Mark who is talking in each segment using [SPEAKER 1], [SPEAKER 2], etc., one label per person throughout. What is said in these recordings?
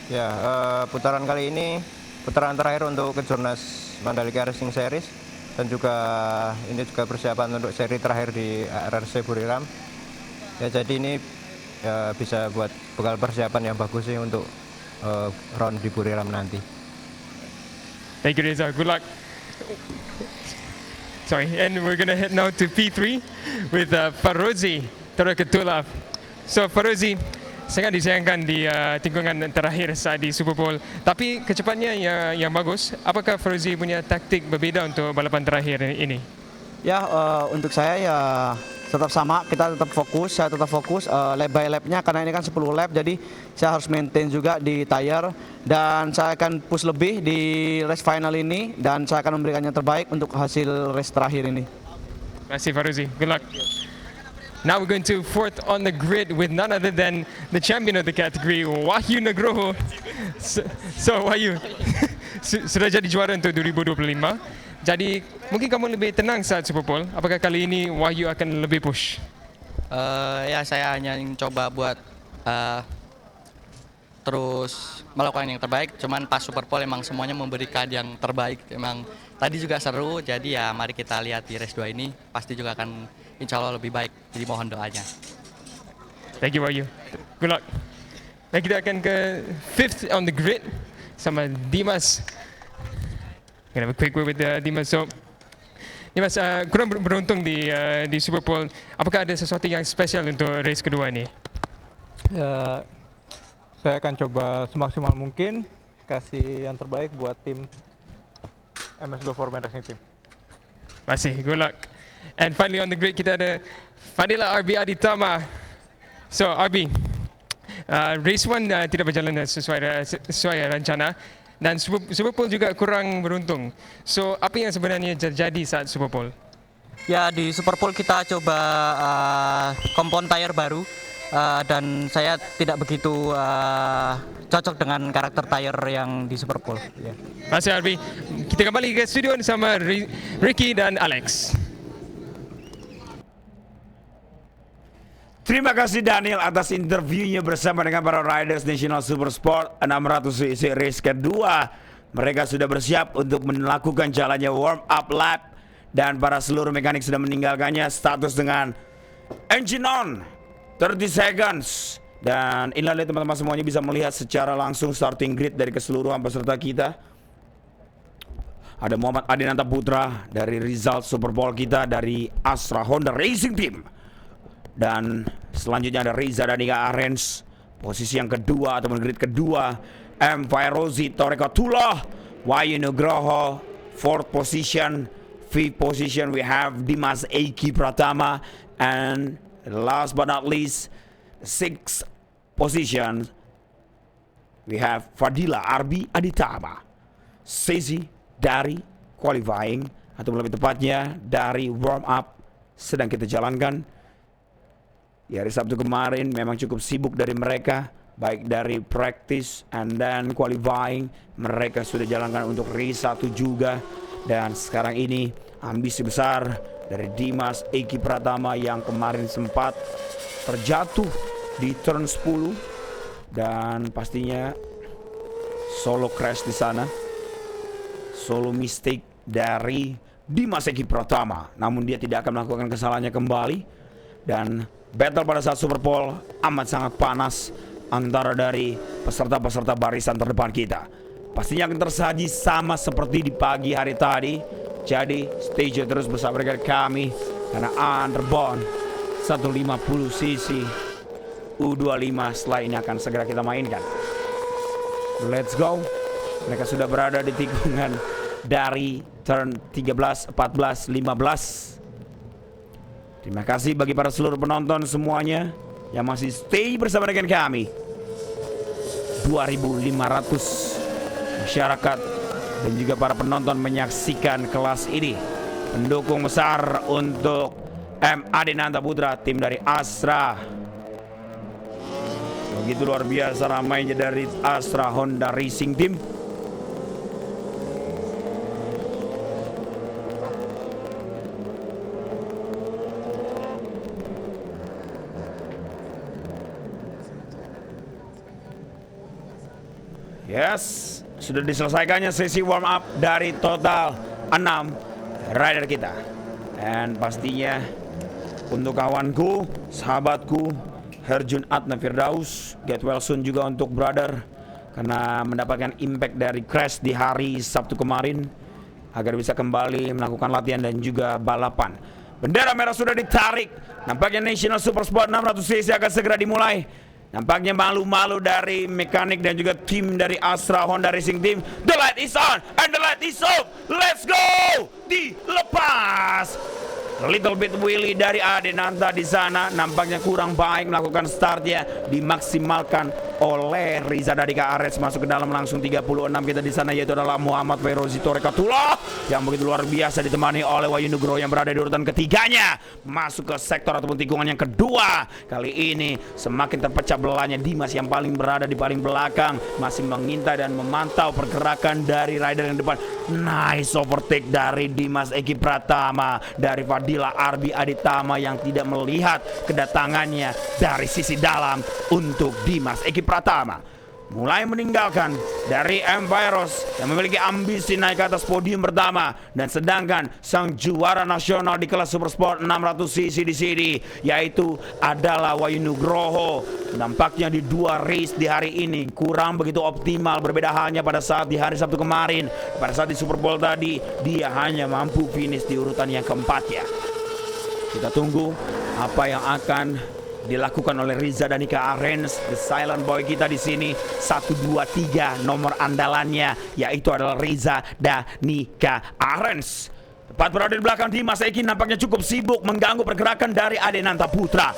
[SPEAKER 1] Ya, putaran kali ini putaran terakhir untuk Kejurnas Mandalika Racing Series dan juga ini juga persiapan untuk seri terakhir di RRC Buriram. Ya, jadi ini ya bisa buat bekal persiapan yang bagus sih untuk round di Buriram nanti.
[SPEAKER 2] Thank you, Reza. Good luck. Sorry, and we're gonna head now to P3 with Farozi Tarakatullah. So Farozi, sangat disayangkan di tikungan terakhir saat di Super Bowl. Tapi kecepatannya yang bagus. Apakah Farozi punya taktik berbeza untuk balapan terakhir ini?
[SPEAKER 3] Ya, untuk saya ya tetap sama, kita tetap fokus, saya tetap fokus lap by lapnya karena ini kan 10 lap, jadi saya harus maintain juga di tire dan saya akan push lebih di race final ini dan saya akan memberikan yang terbaik untuk hasil race terakhir ini.
[SPEAKER 2] Terima kasih Farozi. Good luck. Now we're going to fourth on the grid with none other than the champion of the category, Wahyu Nugroho. So Wahyu, sudah jadi juara untuk 2025. Jadi mungkin kamu lebih tenang saat Super Bowl. Apakah kali ini Wahyu akan lebih push?
[SPEAKER 4] Ya saya hanya coba buat terus melakukan yang terbaik. Cuman pas Super Bowl emang semuanya memberikan yang terbaik. Emang tadi juga seru. Jadi ya mari kita lihat di race 2 ini pasti juga akan insya Allah lebih baik. Jadi mohon doanya.
[SPEAKER 2] Thank you Wahyu. Good luck. Nah kita akan ke fifth on the grid sama Dimas. Gonna have a quick word with Dimas. So, Dimas, kurang beruntung di Super Bowl. Apakah ada sesuatu yang spesial untuk race kedua ini?
[SPEAKER 5] Ya, saya akan coba semaksimal mungkin kasih yang terbaik buat tim MS Go4Man Racing Team.
[SPEAKER 2] Masih, good luck. And finally on the grid kita ada Fadila RB Aditama. So RB, race 1 tidak berjalan sesuai rencana. Dan Super Bowl juga kurang beruntung. So, apa yang sebenarnya terjadi saat Super Bowl?
[SPEAKER 4] Ya di Super Bowl kita coba kompon tire baru dan saya tidak begitu cocok dengan karakter tire yang di Super Bowl. Ya.
[SPEAKER 2] Masih Arbi, kita kembali ke studio bersama Ricky dan Alex.
[SPEAKER 6] Terima kasih Daniel atas interviewnya bersama dengan para riders National Super Sport 600cc race kedua. Mereka sudah bersiap untuk melakukan jalannya warm up lap dan para seluruh mekanik sudah meninggalkannya. Status dengan engine on 30 seconds. Dan inilah teman-teman semuanya bisa melihat secara langsung starting grid dari keseluruhan peserta kita. Ada Muhammad Adinanta Putra dari result Super Bowl kita dari Astra Honda Racing Team. Dan selanjutnya ada Riza Danika Arens, posisi yang kedua ataupun grid kedua. M. Fairozi Torekatullah, Wahyu Nugroho, fourth position. Fifth position we have Dimas Eki Pratama. And last but not least, sixth position we have Fadila Arbi Aditama. Sesi dari qualifying atau lebih tepatnya dari warm up sedang kita jalankan. Di hari Sabtu kemarin memang cukup sibuk dari mereka, baik dari practice and then qualifying. Mereka sudah jalankan untuk race 1 juga. Dan sekarang ini ambisi besar dari Dimas Eki Pratama yang kemarin sempat terjatuh di turn 10 dan pastinya solo crash di sana. Solo mistake dari Dimas Eki Pratama. Namun dia tidak akan melakukan kesalahannya kembali. Dan battle pada saat Super Bowl amat sangat panas antara dari peserta-peserta barisan terdepan kita. Pastinya akan tersaji sama seperti di pagi hari tadi. Jadi stay tune terus bersama dengan kami karena Underbone 150cc U25 setelah ini akan segera kita mainkan. Let's go. Mereka sudah berada di tikungan dari turn 13, 14, 15. Terima kasih bagi para seluruh penonton semuanya yang masih stay bersama dengan kami. 2.500 masyarakat dan juga para penonton menyaksikan kelas ini. Pendukung besar untuk M. Adinanta Putra, tim dari Astra. Begitu luar biasa ramainya dari Astra Honda Racing Team. Yes, sudah diselesaikannya sesi warm up dari total 6 rider kita. Dan pastinya untuk kawanku, sahabatku, Herjun Adna Firdaus, get well soon juga untuk brother, karena mendapatkan impact dari crash di hari Sabtu kemarin agar bisa kembali melakukan latihan dan juga balapan. Bendera merah sudah ditarik. Nampaknya National Super Sport 600cc akan segera dimulai. Nampaknya malu-malu dari mekanik dan juga tim dari Astra Honda Racing Team. The light is on and the light is off. Let's go! Dilepas. Little bit Willy dari Adenanta di sana nampaknya kurang baik melakukan startnya, dimaksimalkan oleh Riza dari KRS, masuk ke dalam langsung 36 kita di sana, yaitu adalah Muhammad Ferozi Torekatullah yang begitu luar biasa ditemani oleh Wahyu Nugroho yang berada di urutan ketiganya, masuk ke sektor ataupun tikungan yang kedua. Kali ini semakin terpecah belahnya. Dimas yang paling berada di paling belakang masih mengintai dan memantau pergerakan dari rider yang depan. Nice overtake dari Dimas Eki Pratama dari Fadila Arbi Aditama yang tidak melihat kedatangannya dari sisi dalam untuk Dimas Eki Pratama. Mulai meninggalkan dari Empyros yang memiliki ambisi naik ke atas podium pertama, dan sedangkan sang juara nasional di kelas Super Sport 600cc di sini yaitu adalah Wahyu Nugroho. Nampaknya di dua race di hari ini kurang begitu optimal, berbeda halnya pada saat di hari Sabtu kemarin. Pada saat di Super Bowl tadi dia hanya mampu finish di urutan yang keempat ya. Kita tunggu apa yang akan dilakukan oleh Riza Danika Arens, the silent boy kita di sini. 1, 2, 3 nomor andalannya yaitu adalah Riza Danika Arens. Tepat berada di belakang Dimas Eki nampaknya cukup sibuk mengganggu pergerakan dari Adenanta Putra.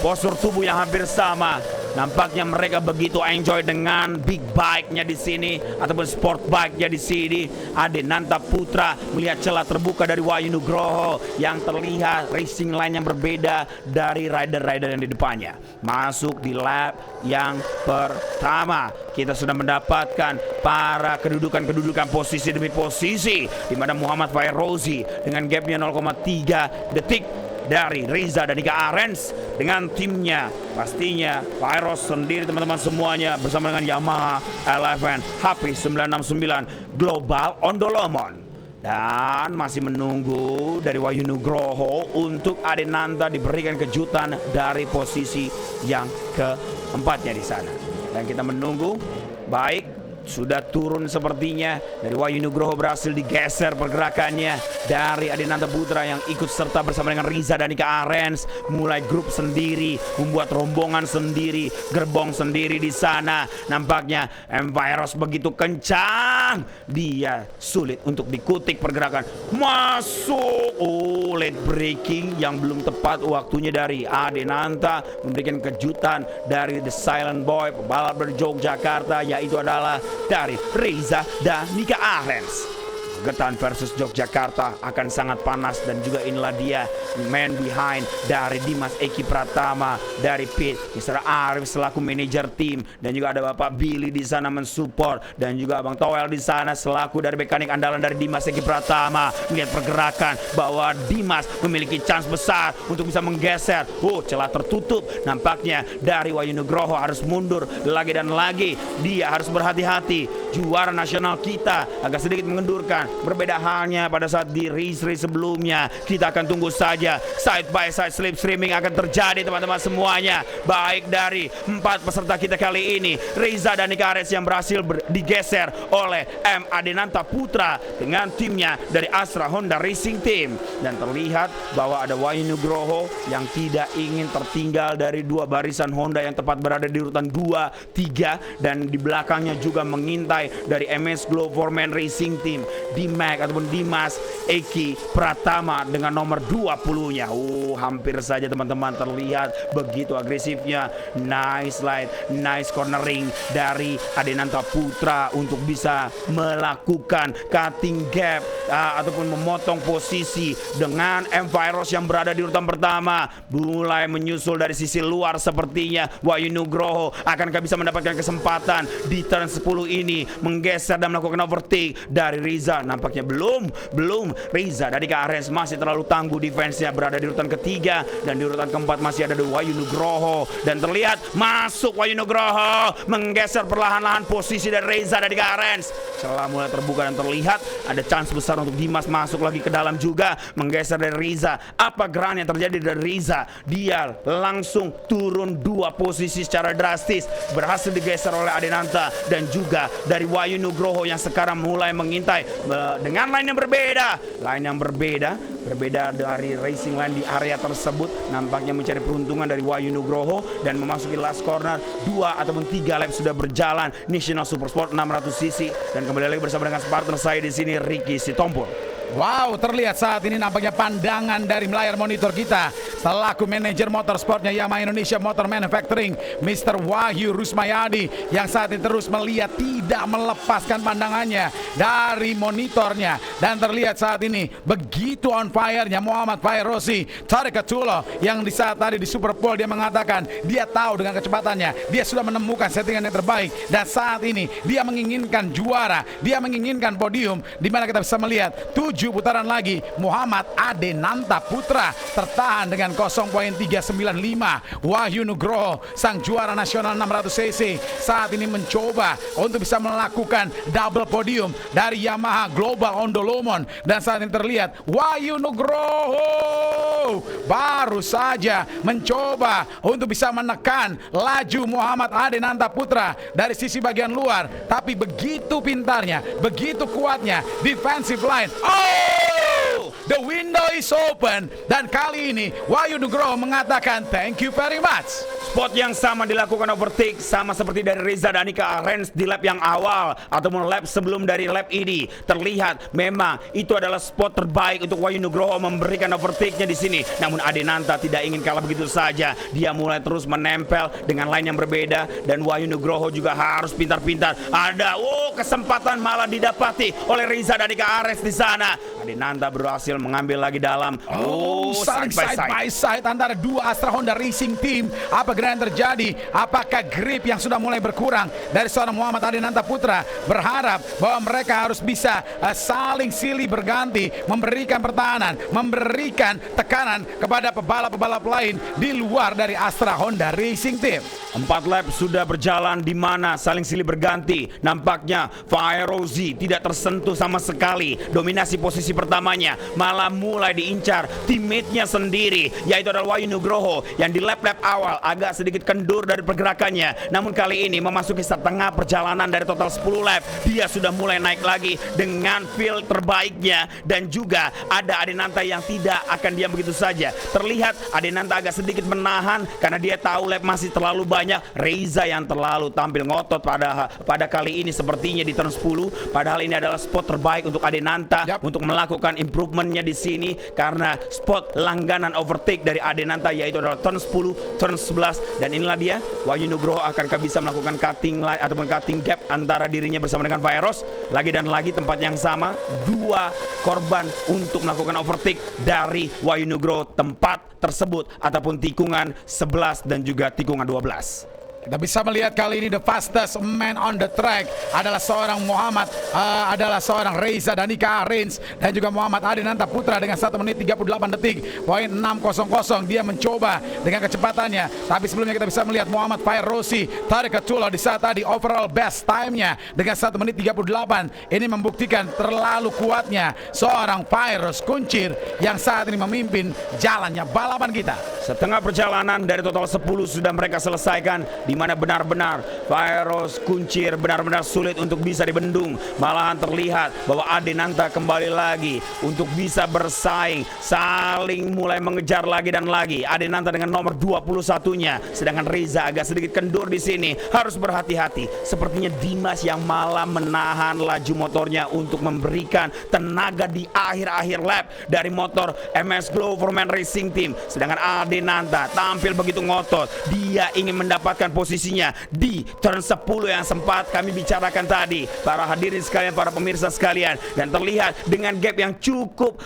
[SPEAKER 6] Postur tubuh yang hampir sama. Nampaknya mereka begitu enjoy dengan big bike-nya di sini ataupun sport bike-nya di sini. Adenanta Putra melihat celah terbuka dari Wahyu Nugroho yang terlihat racing line yang berbeda dari rider-rider yang di depannya. Masuk di lap yang pertama, kita sudah mendapatkan para kedudukan posisi demi posisi, di mana Muhammad Fairozi dengan gapnya 0,3 detik dari Riza Danika Arens dengan timnya. Pastinya Fairos sendiri teman-teman semuanya bersama dengan Yamaha Eleven HP 969 Global Ondolomon. Dan masih menunggu dari Wahyu Nugroho untuk Adenanta diberikan kejutan dari posisi yang keempatnya di sana. Dan kita menunggu, baik, sudah turun sepertinya dari Wahyu Nugroho, berhasil digeser pergerakannya dari Adenanta Putra yang ikut serta bersama dengan Riza Danika Arens, mulai grup sendiri, membuat rombongan sendiri, gerbong sendiri di sana. Nampaknya Empyros begitu kencang, dia sulit untuk dikutik pergerakan. Masuk, late braking yang belum tepat waktunya dari Adenanta, memberikan kejutan dari the silent boy, pebalap dari Yogyakarta, yaitu adalah dari Riza Danika Arens. Getan versus Yogyakarta akan sangat panas, dan juga inilah dia man behind dari Dimas Eki Pratama dari pit, Mr. Arif selaku manajer tim, dan juga ada Bapak Billy di sana mensupport, dan juga Abang Toel di sana selaku dari mekanik andalan dari Dimas Eki Pratama. Melihat pergerakan bahwa Dimas memiliki chance besar untuk bisa menggeser. Celah tertutup nampaknya dari Wahyu Nugroho, harus mundur lagi dan lagi. Dia harus berhati-hati. Juara nasional kita agak sedikit mengendurkan. Berbeda halnya pada saat di race sebelumnya. Kita akan tunggu saja. Side by side slipstreaming akan terjadi teman-teman semuanya. Baik dari 4 peserta kita kali ini, Riza Danika Arens yang berhasil digeser oleh M. Adenanta Putra dengan timnya dari Astra Honda Racing Team. Dan terlihat bahwa ada Wahyu Nugroho yang tidak ingin tertinggal dari 2 barisan Honda yang tepat berada di urutan 2, 3. Dan di belakangnya juga mengintai dari MS Glow Foreman Racing Team, Dimac ataupun Dimas Eki Pratama dengan nomor 20-nya. Hampir saja teman-teman terlihat begitu agresifnya. Nice slide, nice cornering dari Adenanta Putra untuk bisa melakukan cutting gap ataupun memotong posisi dengan M-Virus yang berada di urutan pertama. Mulai menyusul dari sisi luar sepertinya Wahyu Nugroho. Akankah bisa mendapatkan kesempatan di turn 10 ini menggeser dan melakukan overtake dari Riza? Nampaknya belum. Riza dari KRS masih terlalu tangguh, defense-nya berada di urutan ketiga, dan di urutan keempat masih ada Wahyu Nugroho, dan terlihat masuk Wahyu Nugroho menggeser perlahan-lahan posisi dari Riza dari KRS. Celah mulai terbuka dan terlihat ada chance besar untuk Dimas masuk lagi ke dalam juga, menggeser dari Riza. Apa geran yang terjadi dari Riza? Dia langsung turun 2 posisi secara drastis, berhasil digeser oleh Adenanta dan juga dari Wahyu Nugroho yang sekarang mulai mengintai dengan line yang berbeda dari racing line di area tersebut. Nampaknya mencari peruntungan dari Wahyu Nugroho dan memasuki last corner. 2 ataupun 3 lap sudah berjalan National Supersport 600cc, dan kembali lagi bersama dengan partner saya di sini, Ricky Sitompul.
[SPEAKER 7] Wow, terlihat saat ini nampaknya pandangan dari layar monitor kita selaku manajer motorsportnya Yamaha Indonesia Motor Manufacturing, Mr. Wahyu Rusmayadi, yang saat ini terus melihat, tidak melepaskan pandangannya dari monitornya, dan terlihat saat ini begitu on fire-nya Muhammad Fairozi Tarikatullah, yang di saat tadi di Super Bowl dia mengatakan dia tahu dengan kecepatannya dia sudah menemukan settingan yang terbaik, dan saat ini dia menginginkan juara, dia menginginkan podium, di mana kita bisa melihat 7 putaran lagi Muhammad Adenanta Putra tertahan dengan 0.395. Wahyu Nugroho, sang juara nasional 600cc, saat ini mencoba untuk bisa melakukan double podium dari Yamaha Global Ondolomon, dan saat ini terlihat Wahyu Nugroho baru saja mencoba untuk bisa menekan laju Muhammad Adenanta Putra dari sisi bagian luar, tapi begitu pintarnya, begitu kuatnya defensive line. The window is open, dan kali ini Wahyu Nugroho mengatakan thank you very much.
[SPEAKER 6] Spot yang sama dilakukan overtake sama seperti dari Reza Danika Arens di lap yang awal ataupun lap sebelum dari lap ini. Terlihat memang itu adalah spot terbaik untuk Wahyu Nugroho memberikan overtake-nya di sini. Namun Adenanta tidak ingin kalah begitu saja. Dia mulai terus menempel dengan line yang berbeda, dan Wahyu Nugroho juga harus pintar-pintar. Ada kesempatan malah didapati oleh Reza Danika Arens di sana. Adenanta berhasil mengambil lagi dalam.
[SPEAKER 7] Saling side by side antara 2 Astra Honda Racing Team. Apa yang terjadi? Apakah grip yang sudah mulai berkurang dari seorang Muhammad Adenanta Putra? Berharap bahwa mereka harus bisa saling silih berganti, memberikan pertahanan, memberikan tekanan kepada pebalap-pebalap lain di luar dari Astra Honda Racing Team.
[SPEAKER 6] 4 lap sudah berjalan di mana saling silih berganti. Nampaknya Fairozi tidak tersentuh sama sekali. Dominasi posisi pertamanya malah mulai diincar teammate-nya sendiri, yaitu adalah Wahyu Nugroho yang di lap-lap awal agak sedikit kendur dari pergerakannya. Namun kali ini memasuki setengah perjalanan dari total 10 lap, dia sudah mulai naik lagi dengan feel terbaiknya, dan juga ada Adenanta yang tidak akan diam begitu saja. Terlihat Adenanta agak sedikit menahan karena dia tahu lap masih terlalu banyak. Reza yang terlalu tampil ngotot pada kali ini sepertinya di turn 10, padahal ini adalah spot terbaik untuk Adenanta untuk melakukan improvementnya di sini, karena spot langganan overtake dari Adenanta yaitu adalah turn 10, turn 11, dan inilah dia Wahyu Nugroho akankah bisa melakukan cutting line ataupun cutting gap antara dirinya bersama dengan Fairos. Lagi dan lagi tempat yang sama, 2 korban untuk melakukan overtake dari Wahyu Nugroho tempat tersebut ataupun tikungan 11 dan juga tikungan 12.
[SPEAKER 7] Kita bisa melihat kali ini the fastest man on the track adalah seorang seorang Reza Danika Arens dan juga Muhammad Adenanta Putra dengan 1 menit 38 detik poin 600. Dia mencoba dengan kecepatannya, tapi sebelumnya kita bisa melihat Muhammad Fairozi Tarikatullah di saat tadi overall best time-nya dengan 1 menit 38. Ini membuktikan terlalu kuatnya seorang Fairoz Kuncir yang saat ini memimpin jalannya balapan kita.
[SPEAKER 6] Setengah perjalanan dari total 10 sudah mereka selesaikan, di mana benar-benar Fairoz Kuncir benar-benar sulit untuk bisa dibendung. Malahan terlihat bahwa Adenanta kembali lagi untuk bisa bersaing, saling mulai mengejar lagi dan lagi. Adenanta dengan nomor 21-nya, sedangkan Reza agak sedikit kendur di sini. Harus berhati-hati. Sepertinya Dimas yang malah menahan laju motornya untuk memberikan tenaga di akhir-akhir lap dari motor MS Gloverman Racing Team. Sedangkan Adenanta tampil begitu ngotot. Dia ingin mendapatkan posisi posisinya di turn 10 yang sempat kami bicarakan tadi, para hadirin sekalian, para pemirsa sekalian, dan terlihat dengan gap yang cukup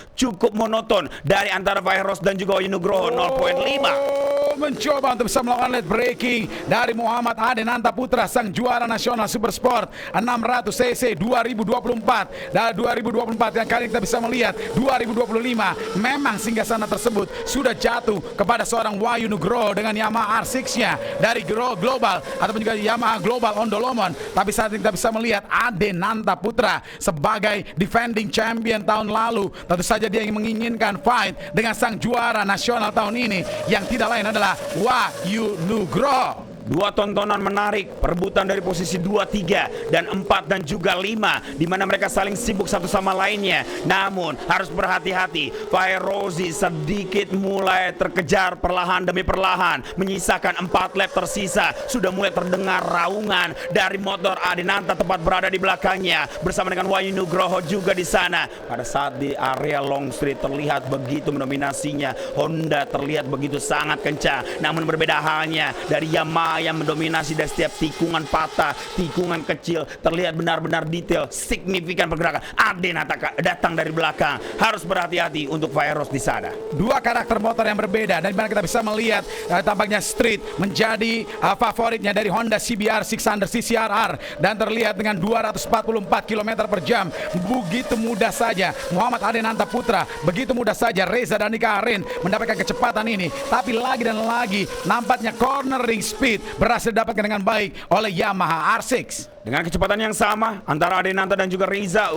[SPEAKER 6] monoton dari antara Fairoz dan juga Wahyu Nugroho 0.5.
[SPEAKER 7] Mencoba untuk bisa melakukan late breaking dari Muhammad Adenanta Putra, sang juara nasional Super Sport 600 cc 2024 dan 2024 yang kali kita bisa melihat 2025. Memang singgasana tersebut sudah jatuh kepada seorang Wahyu Nugroho dengan Yamaha R6-nya dari Global ataupun juga Yamaha Global Ondolomon. Tapi saat ini kita bisa melihat Adenanta Putra sebagai defending champion tahun lalu, tentu saja dia yang menginginkan fight dengan sang juara nasional tahun ini yang tidak lain adalah Wahyu Nugroho.
[SPEAKER 6] Dua tontonan menarik, perebutan dari posisi 2, 3, dan 4 dan juga 5, di mana mereka saling sibuk satu sama lainnya. Namun harus berhati-hati, Fairozi sedikit mulai terkejar perlahan demi perlahan, menyisakan 4 lap tersisa. Sudah mulai terdengar raungan dari motor Adenanta tepat berada di belakangnya, bersama dengan Wahyu Nugroho juga di sana. Pada saat di area long street terlihat begitu mendominasinya, Honda terlihat begitu sangat kencang. Namun berbeda halnya dari Yamaha yang mendominasi dari setiap tikungan patah, tikungan kecil, terlihat benar-benar detail, signifikan pergerakan. Adenanta datang dari belakang, harus berhati-hati untuk Fairoz di sana.
[SPEAKER 7] Dua karakter motor yang berbeda, dan dimana kita bisa melihat tampaknya Street menjadi favoritnya dari Honda CBR 600 CCRR, dan terlihat dengan 244 km per jam. Begitu mudah saja Muhammad Adenanta Putra, begitu mudah saja Reza Danika Aren mendapatkan kecepatan ini. Tapi lagi dan lagi nampaknya cornering speed berhasil didapatkan dengan baik oleh Yamaha R6.
[SPEAKER 6] Dengan kecepatan yang sama antara Adenanta dan juga Reza.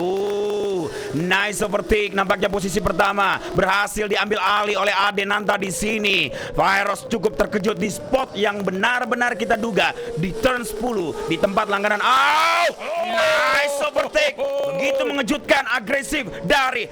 [SPEAKER 6] Nice overtake. Nampaknya posisi pertama berhasil diambil alih oleh Adenanta di sini. Fairoz cukup terkejut di spot yang benar-benar kita duga, di turn 10, di tempat langganan. Nice overtake. Begitu mengejutkan, agresif dari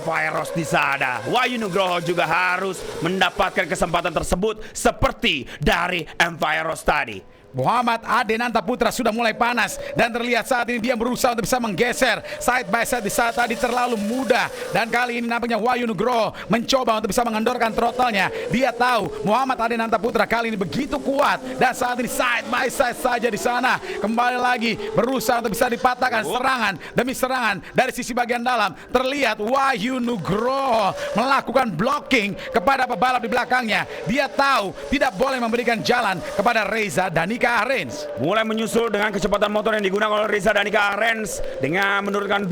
[SPEAKER 6] Fairoz di sana. Wahyu Nugroho juga harus mendapatkan kesempatan tersebut seperti dari Fairoz tadi.
[SPEAKER 7] Muhammad Adenanta Putra sudah mulai panas, dan terlihat saat ini dia berusaha untuk bisa menggeser side by side di saat tadi terlalu mudah. Dan kali ini nampaknya Wahyu Nugroho mencoba untuk bisa mengendorkan throttle-nya. Dia tahu Muhammad Adenanta Putra kali ini begitu kuat, dan saat ini side by side saja di sana. Kembali lagi berusaha untuk bisa dipatahkan serangan demi serangan dari sisi bagian dalam. Terlihat Wahyu Nugroho melakukan blocking kepada pebalap di belakangnya. Dia tahu tidak boleh memberikan jalan kepada Reza Danika Arens.
[SPEAKER 6] Mulai menyusul dengan kecepatan motor yang digunakan oleh Reza Danika Arens, dengan menurunkan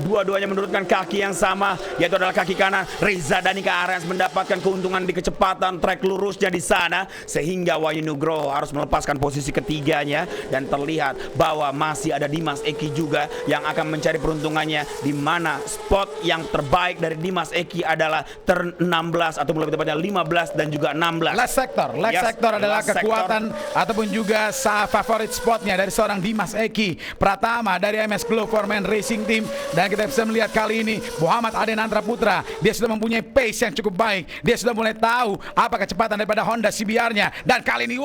[SPEAKER 6] dua-duanya menurunkan kaki yang sama, yaitu adalah kaki kanan. Reza Danika Arens mendapatkan keuntungan di kecepatan trek lurusnya di sana, sehingga Wahyu Nugroho harus melepaskan posisi ketiganya. Dan terlihat bahwa masih ada Dimas Eki juga yang akan mencari peruntungannya, di mana spot yang terbaik dari Dimas Eki adalah turn 16 atau lebih tepatnya 15 dan juga 16.
[SPEAKER 7] Last sector adalah kekuatan ataupun juga favorit spotnya dari seorang Dimas Eki Pratama dari MS Glow Foreman Racing Team. Dan kita bisa melihat kali ini Muhammad Adenanta Putra, dia sudah mempunyai pace yang cukup baik. Dia sudah mulai tahu apa kecepatan daripada Honda CBR-nya. Dan kali ini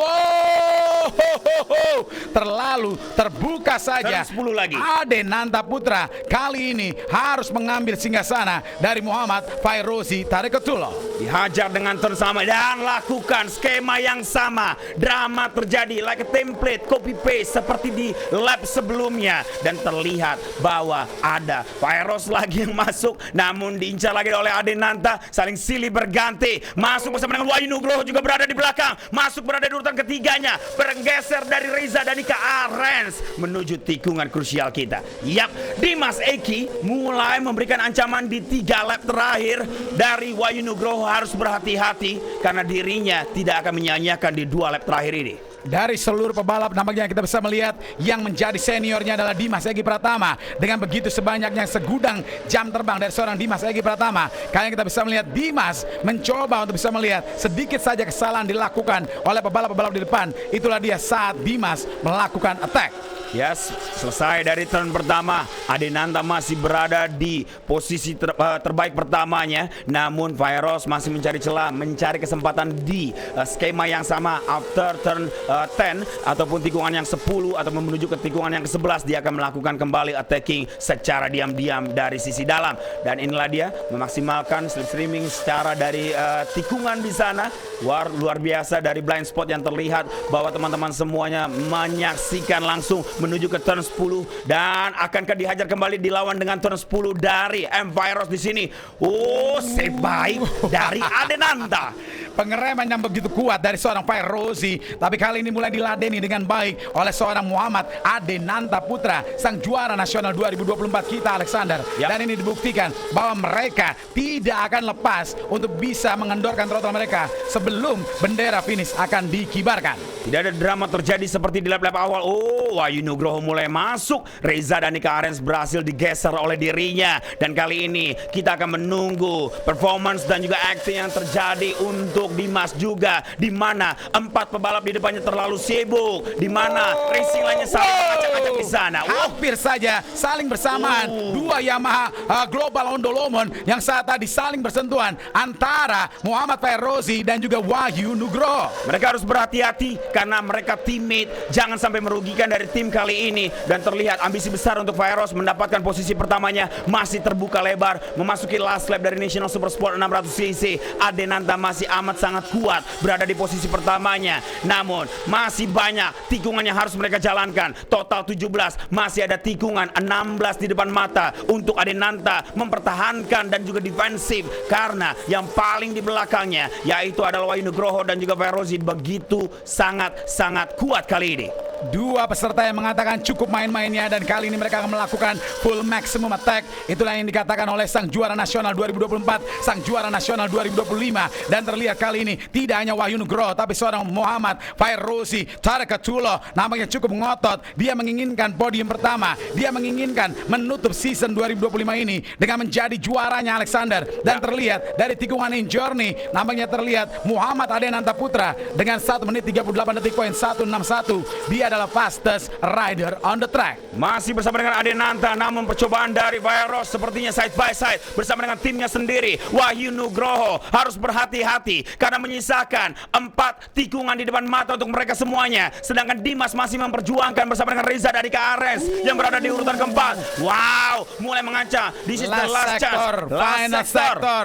[SPEAKER 7] terlalu terbuka saja.
[SPEAKER 6] 10 lagi.
[SPEAKER 7] Adenanta Putra kali ini harus mengambil singgasana dari Muhammad Fairozi Tarikatullah.
[SPEAKER 6] Dihajar dengan turn sama dan lakukan skema yang sama. Drama terjadi like a template, copy paste seperti di lap sebelumnya. Dan terlihat bahwa ada Fairoz lagi yang masuk, namun diincar lagi oleh Adenanta. Saling silih berganti. Masuk bersama dengan Wahyu Nugroho juga berada di belakang. Masuk berada di urutan ketiganya, bergeser dari Reza Danika Arens menuju tikungan krusial kita. Yap, Dimas Eki mulai memberikan ancaman di 3 lap terakhir. Dari Wahyu Nugroho harus berhati-hati karena dirinya tidak akan menyanyiakan di 2 lap terakhir ini.
[SPEAKER 7] Dari seluruh pebalap nampaknya kita bisa melihat yang menjadi seniornya adalah Dimas Eki Pratama. Dengan begitu sebanyaknya segudang jam terbang dari seorang Dimas Eki Pratama, kalian kita bisa melihat Dimas mencoba untuk bisa melihat sedikit saja kesalahan dilakukan oleh pebalap-pebalap di depan. Itulah dia saat Dimas melakukan attack.
[SPEAKER 6] Yes, selesai dari turn pertama. Adenanta masih berada di posisi terbaik pertamanya. Namun Virus masih mencari celah, mencari kesempatan di skema yang sama. After turn 10 ataupun tikungan yang 10 atau menuju ke tikungan yang ke-11, dia akan melakukan kembali attacking secara diam-diam dari sisi dalam. Dan inilah dia memaksimalkan slipstreaming secara dari tikungan di sana. Luar biasa dari blind spot yang terlihat bahwa teman-teman semuanya menyaksikan langsung menuju ke turn 10 dan akankah dihajar kembali dilawan dengan turn 10 dari M-Virus di sini. Oh, save baik dari Adenanta.
[SPEAKER 7] Pengereman yang begitu kuat dari seorang Fairozi, tapi kali ini mulai diladeni dengan baik oleh seorang Muhammad Adenanta Putra, sang juara nasional 2024 kita, Alexander. Dan ini dibuktikan bahwa mereka tidak akan lepas untuk bisa mengendorkan throttle mereka sebelum bendera finish akan dikibarkan.
[SPEAKER 6] Tidak ada drama terjadi seperti di lap-lap awal. Oh, Wahyu Nugroho mulai masuk. Reza Danika Arens berhasil digeser oleh dirinya. Dan kali ini kita akan menunggu performance dan juga acting yang terjadi untuk Dimas juga, di mana 4 pebalap di depannya terlalu sibuk, di mana racing lainnya saling mengacak-acak di sana.
[SPEAKER 7] Hampir saja saling bersamaan. Dua Yamaha Global Ondolomon yang saat tadi saling bersentuhan antara Muhammad Fairozi dan juga Wahyu Nugroho.
[SPEAKER 6] Mereka harus berhati-hati karena mereka teammate, jangan sampai merugikan dari tim kali ini. Dan terlihat ambisi besar untuk Virus mendapatkan posisi pertamanya masih terbuka lebar, memasuki last lap dari National Super Sport 600cc. Adenanta masih amat sangat kuat berada di posisi pertamanya. Namun masih banyak tikungan yang harus mereka jalankan. Total 17, masih ada tikungan 16 di depan mata untuk Adenanta mempertahankan dan juga defensif, karena yang paling di belakangnya yaitu adalah Wahyu Nugroho dan juga Fairozi begitu sangat kuat kali ini.
[SPEAKER 7] Dua peserta yang mengatakan cukup main-mainnya, dan kali ini mereka akan melakukan full maximum attack. Itulah yang dikatakan oleh sang juara nasional 2024, sang juara nasional 2025. Dan terlihat kali ini tidak hanya Wahyu Nugroho, tapi seorang Muhammad Fairozi Tarekatullah nampaknya cukup ngotot. Dia menginginkan podium pertama, dia menginginkan menutup season 2025 ini dengan menjadi juaranya, Alexander. Dan terlihat dari tikungan in journey, nampaknya terlihat Muhammad Adenanta Putra dengan 1 menit 38 detik poin 161. Dia adalah fastest rider on the track.
[SPEAKER 6] Masih bersama dengan Adenanta, namun percobaan dari Virus sepertinya side by side bersama dengan timnya sendiri. Wahyu Nugroho harus berhati-hati karena menyisakan 4 tikungan di depan mata untuk mereka semuanya. Sedangkan Dimas masih memperjuangkan bersama dengan Reza Danika Arens yang berada di urutan keempat. Wow, mulai mengancam. This is the last chance.
[SPEAKER 7] Final sector.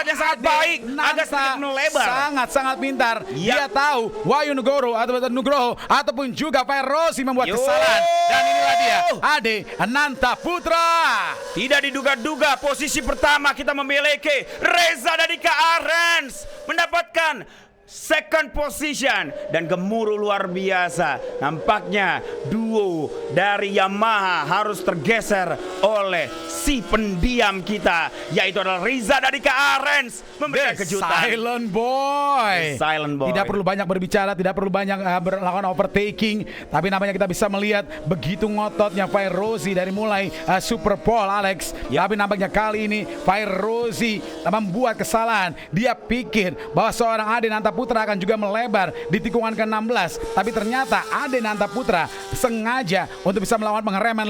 [SPEAKER 6] Yang sangat baik, agak sedikit melebar.
[SPEAKER 7] Sangat pintar. Dia tahu Wahyu Nugroho ataupun juga Fairozi membuat kesalahan. Dan inilah dia, Adenanta Putra.
[SPEAKER 6] Tidak diduga-duga posisi pertama kita memiliki Reza Danika Arens mendapatkan second position, dan gemuruh luar biasa. Nampaknya duo dari Yamaha harus tergeser oleh si pendiam kita, yaitu adalah Reza Danika Arens memberikan kejutan.
[SPEAKER 7] Silent boy. Tidak perlu banyak berbicara, tidak perlu banyak melakukan overtaking, tapi namanya kita bisa melihat begitu ngototnya Fairozi dari mulai Super Pole, Alex. Tapi nampaknya kali ini Fairozi membuat kesalahan. Dia pikir bahwa seorang Adenanta Putra akan juga melebar di tikungan ke-16, tapi ternyata Adenanta Putra sengaja untuk bisa melawan pengereman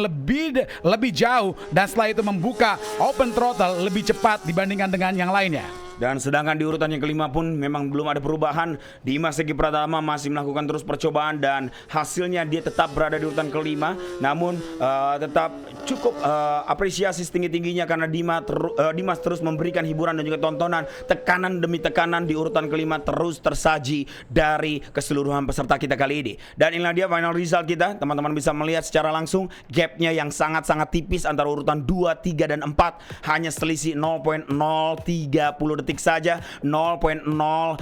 [SPEAKER 7] lebih jauh, dan setelah itu membuka open throttle lebih cepat dibandingkan dengan yang lainnya.
[SPEAKER 6] Dan sedangkan di urutan yang kelima pun memang belum ada perubahan. Dimas Segi Pratama masih melakukan terus percobaan dan hasilnya dia tetap berada di urutan kelima. Namun tetap cukup apresiasi setinggi-tingginya karena Dimas terus memberikan hiburan dan juga tontonan. Tekanan demi tekanan di urutan kelima terus tersaji dari keseluruhan peserta kita kali ini. Dan inilah dia final result kita. Teman-teman bisa melihat secara langsung gapnya yang sangat-sangat tipis antara urutan 2, 3, dan 4. Hanya selisih 0.030 detik saja, 0.0150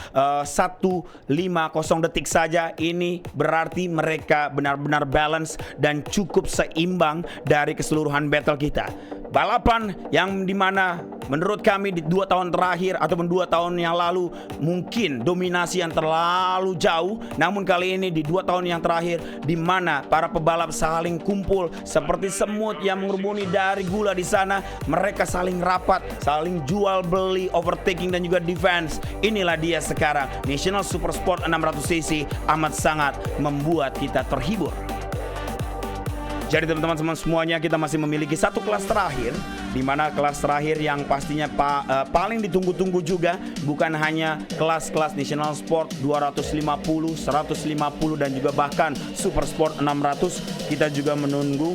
[SPEAKER 6] detik saja. Ini berarti mereka benar-benar balance dan cukup seimbang dari keseluruhan battle kita. balapan yang dimana menurut kami di 2 tahun terakhir ataupun 2 tahun yang lalu mungkin dominasi yang terlalu jauh, namun kali ini di 2 tahun yang terakhir di mana para pebalap saling kumpul seperti semut yang mengerumuni dari gula di sana, mereka saling rapat, saling jual beli, overtaking dan juga defense. Inilah dia sekarang National Super Sport 600cc amat sangat membuat kita terhibur. Jadi teman-teman semuanya, kita masih memiliki satu kelas terakhir, di mana kelas terakhir yang pastinya paling ditunggu-tunggu juga, bukan hanya kelas-kelas National Sport 250, 150 dan juga bahkan Super Sport 600. Kita juga menunggu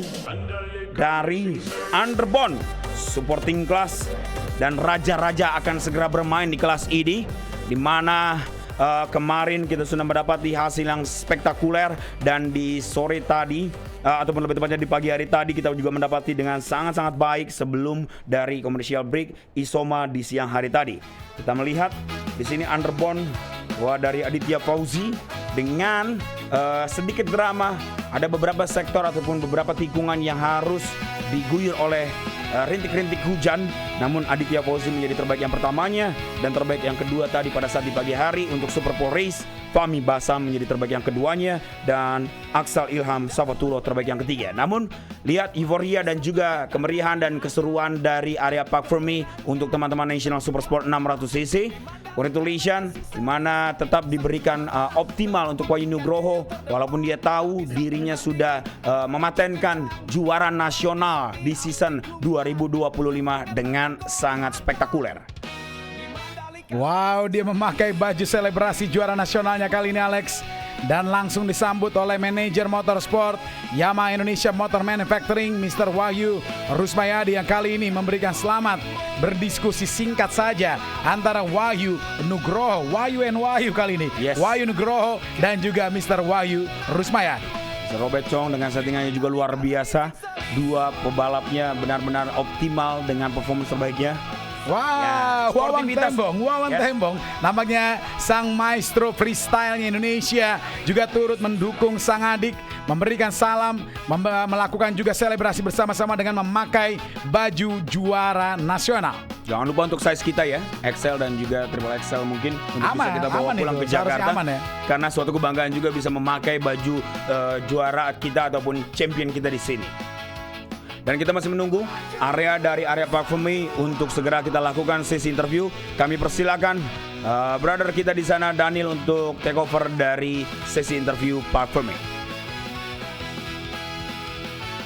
[SPEAKER 6] dari Underbone supporting class, dan raja-raja akan segera bermain di kelas ini, di mana kemarin kita sudah mendapati hasil yang spektakuler, dan di sore tadi ataupun lebih tepatnya di pagi hari tadi kita juga mendapati dengan sangat-sangat baik sebelum dari commercial break Isoma di siang hari tadi. Kita melihat di sini Underbone dari Aditya Fauzi dengan sedikit drama, ada beberapa sektor ataupun beberapa tikungan yang harus diguyur oleh rintik-rintik hujan, namun Aditya Fauzi menjadi terbaik yang pertamanya dan terbaik yang kedua tadi pada saat di pagi hari. Untuk Super Pole Race, Fahmi Basam menjadi terbaik yang keduanya dan Aksal Ilham Safatullah terbaik yang ketiga. Namun lihat euforia dan juga kemeriahan dan keseruan dari area Park Fermi untuk teman-teman National Super Sport 600cc. Congratulations, di mana tetap diberikan optimal untuk Wahyu Nugroho, walaupun dia tahu dirinya sudah mematenkan juara nasional di season 2025 dengan sangat spektakuler.
[SPEAKER 7] Wow, dia memakai baju selebrasi juara nasionalnya kali ini, Alex. Dan langsung disambut oleh manajer motorsport Yamaha Indonesia Motor Manufacturing, Mr. Wahyu Rusmayadi, yang kali ini memberikan selamat. Berdiskusi singkat saja antara Wahyu Nugroho, Wahyu kali ini,
[SPEAKER 6] yes.
[SPEAKER 7] Wahyu Nugroho dan juga Mr. Wahyu Rusmayadi.
[SPEAKER 6] Robert Chong dengan settingannya juga luar biasa. Dua pebalapnya benar-benar optimal dengan performance terbaiknya.
[SPEAKER 7] Wow,
[SPEAKER 6] Ya,
[SPEAKER 7] Wawan
[SPEAKER 6] sportivitas.
[SPEAKER 7] Tembong. Nampaknya sang maestro freestyle Indonesia juga turut mendukung sang adik, memberikan salam, melakukan juga selebrasi bersama-sama dengan memakai baju juara nasional.
[SPEAKER 6] Jangan lupa untuk size kita ya, XL dan juga Triple XL mungkin untuk
[SPEAKER 7] Aman,
[SPEAKER 6] bisa kita bawa
[SPEAKER 7] aman
[SPEAKER 6] pulang
[SPEAKER 7] itu,
[SPEAKER 6] ke
[SPEAKER 7] seharusnya
[SPEAKER 6] Jakarta.
[SPEAKER 7] aman ya.
[SPEAKER 6] Karena suatu kebanggaan juga bisa memakai baju juara kita ataupun champion kita di sini. Dan kita masih menunggu area dari area Park Fermi untuk segera kita lakukan sesi interview. Kami persilakan brother kita di sana Daniel untuk take over dari sesi interview Park Fermi.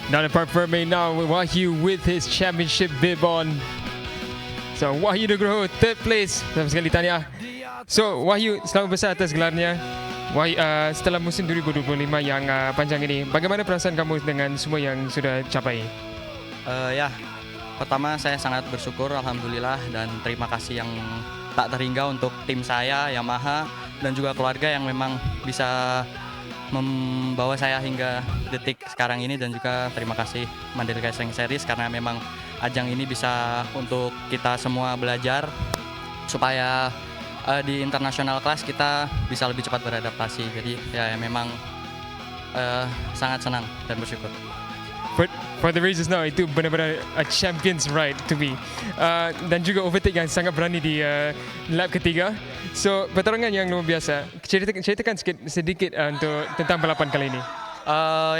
[SPEAKER 2] Down at Park Fermi now, Wahyu with his championship bib on. So Wahyu Nugroho third place. Sama sekali tanya. So Wahyu, selamat besar atas gelarnya. Wahyu, setelah musim 2025 yang panjang ini, bagaimana perasaan kamu dengan semua yang sudah capai?
[SPEAKER 4] Ya, pertama saya sangat bersyukur, alhamdulillah, dan terima kasih yang tak terhingga untuk tim saya, Yamaha, dan juga keluarga yang memang bisa membawa saya hingga detik sekarang ini, dan juga terima kasih Mandalika Racing Series karena memang ajang ini bisa untuk kita semua belajar supaya di international class kita bisa lebih cepat beradaptasi. Jadi ya memang sangat senang dan bersyukur.
[SPEAKER 2] For the races now, itu benar-benar a champion's ride to be. Dan juga overtake yang sangat berani di lap ketiga. So pertarungan yang luar biasa. Ceritakan sedikit untuk tentang balapan kali ini.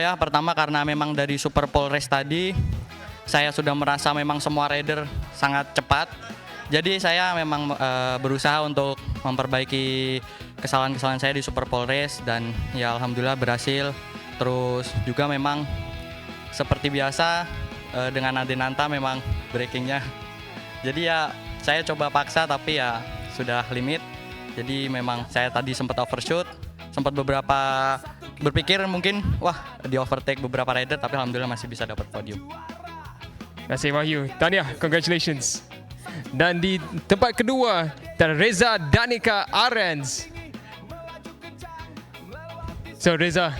[SPEAKER 4] Ya, pertama karena memang dari Super Pole Race tadi saya sudah merasa memang semua rider sangat cepat. Jadi saya memang berusaha untuk memperbaiki kesalahan-kesalahan saya di Super Pole Race, dan ya alhamdulillah berhasil. Terus juga memang seperti biasa dengan Adenanta memang breakingnya. Jadi ya saya coba paksa tapi ya sudah limit. Jadi memang saya tadi sempat overshoot, sempat beberapa berpikir mungkin wah di overtake beberapa rider, tapi alhamdulillah masih bisa dapat podium.
[SPEAKER 2] Terima kasih Wahyu. Tahniah, congratulations. Dan di tempat kedua, Reza Danika Arens. So Reza,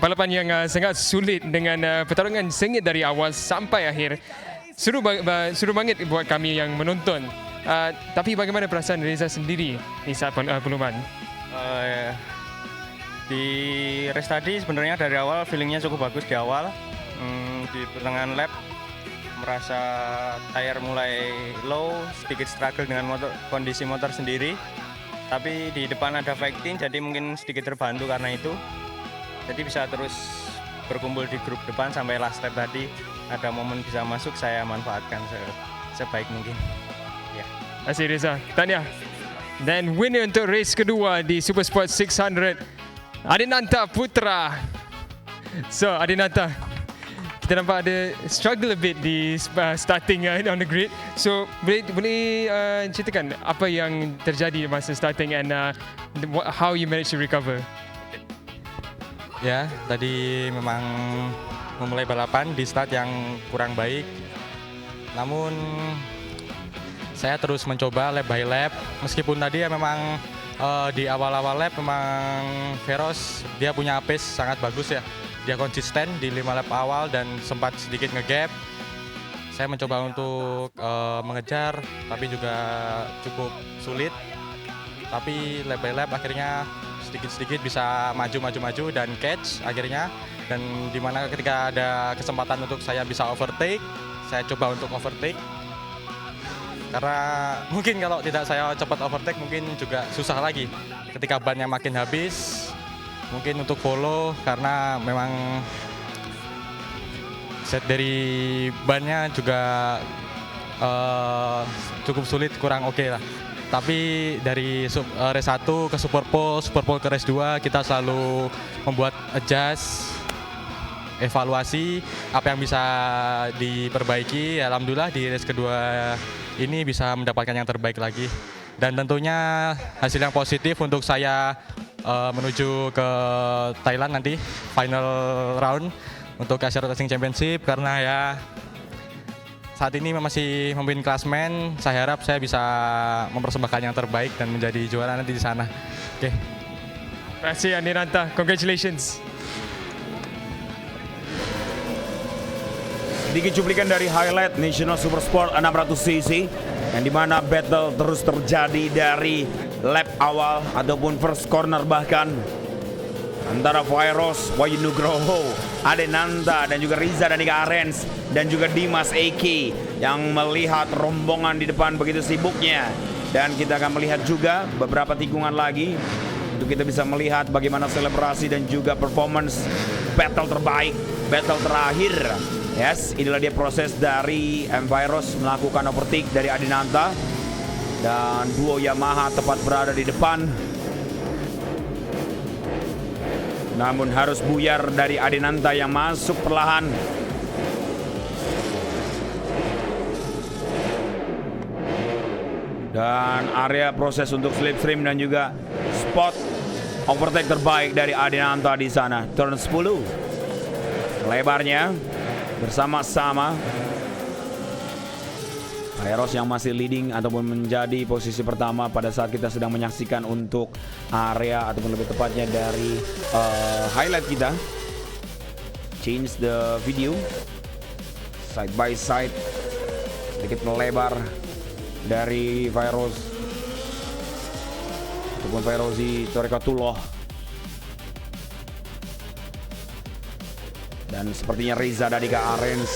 [SPEAKER 2] balapan yang sangat sulit dengan pertarungan sengit dari awal sampai akhir. Seru banget buat kami yang menonton. Tapi bagaimana perasaan Reza sendiri di saat pengumuman?
[SPEAKER 8] Di race tadi sebenarnya dari awal feelingnya cukup bagus di awal. Di pertengahan lap
[SPEAKER 1] merasa tayar mulai low, sedikit struggle dengan kondisi motor sendiri. Tapi di depan ada fighting, jadi mungkin sedikit terbantu karena itu. Jadi bisa terus berkumpul di grup depan sampai last lap tadi. Ada momen bisa masuk, saya manfaatkan sebaik mungkin. Ya.
[SPEAKER 2] Terima kasih Reza. Tanya. Dan winner untuk race kedua di Supersport 600, Adinanta Putra. So Adinanta, kita nampak ada struggle a bit di starting on the grid. So boleh ceritakan apa yang terjadi masa starting and how you managed to recover?
[SPEAKER 4] Ya, tadi memang memulai balapan di start yang kurang baik. Namun saya terus mencoba lap by lap. Meskipun tadi ya memang di awal-awal lap memang Veros dia punya pace sangat bagus ya. Dia konsisten di 5 lap awal dan sempat sedikit ngegap. Saya mencoba untuk mengejar, tapi juga cukup sulit. Tapi lap by lap akhirnya sedikit-sedikit bisa maju dan catch akhirnya. Dan dimana ketika ada kesempatan untuk saya bisa overtake, saya coba untuk overtake. Karena mungkin kalau tidak saya cepat overtake mungkin juga susah lagi. Ketika bannya makin habis, mungkin untuk follow karena memang set dari bannya juga cukup sulit, kurang oke lah. Tapi dari race 1 ke Super Pole ke race 2 kita selalu membuat adjust, evaluasi apa yang bisa diperbaiki. Alhamdulillah di race kedua ini bisa mendapatkan yang terbaik lagi. Dan tentunya hasil yang positif untuk saya menuju ke Thailand nanti final round untuk Asia Road Racing Championship, karena ya saat ini masih memimpin klasmen. Saya harap saya bisa mempersembahkan yang terbaik dan menjadi juara nanti di sana. Oke.
[SPEAKER 2] Terima kasih Adinanta, congratulations.
[SPEAKER 6] Sedikit cuplikan dari highlight National Supersport 600cc yang dimana battle terus terjadi dari lap awal ataupun first corner bahkan antara Vairos, Wahyu Nugroho, Adinanta dan juga Riza dan Ika Arens dan juga Dimas Eki yang melihat rombongan di depan begitu sibuknya. Dan kita akan melihat juga beberapa tikungan lagi untuk kita bisa melihat bagaimana selebrasi dan juga performance battle terbaik, battle terakhir. Yes, inilah dia proses dari Vairos melakukan overtake dari Adinanta dan duo Yamaha tepat berada di depan. Namun harus buyar dari Adinanta yang masuk perlahan. Dan area proses untuk slipstream dan juga spot overtake terbaik dari Adinanta di sana. Turn 10. Lebarnya bersama-sama Vairos yang masih leading ataupun menjadi posisi pertama pada saat kita sedang menyaksikan untuk area ataupun lebih tepatnya dari highlight kita. Change the video side by side, sedikit melebar dari Vairos ataupun Vairozi Torekatullah. Dan sepertinya Riza dan Ika Arens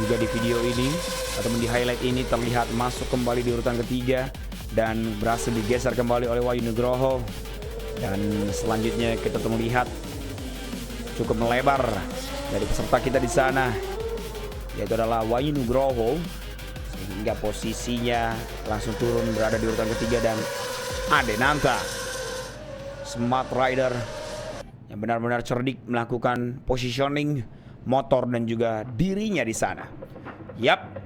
[SPEAKER 6] juga di video ini ataupun di highlight ini terlihat masuk kembali di urutan ketiga dan berhasil digeser kembali oleh Wahyu Nugroho. Dan selanjutnya kita melihat cukup melebar dari peserta kita di sana, yaitu adalah Wahyu Nugroho, sehingga posisinya langsung turun berada di urutan ketiga. Dan Adinanta, smart rider yang benar-benar cerdik melakukan positioning motor dan juga dirinya di sana. Yap,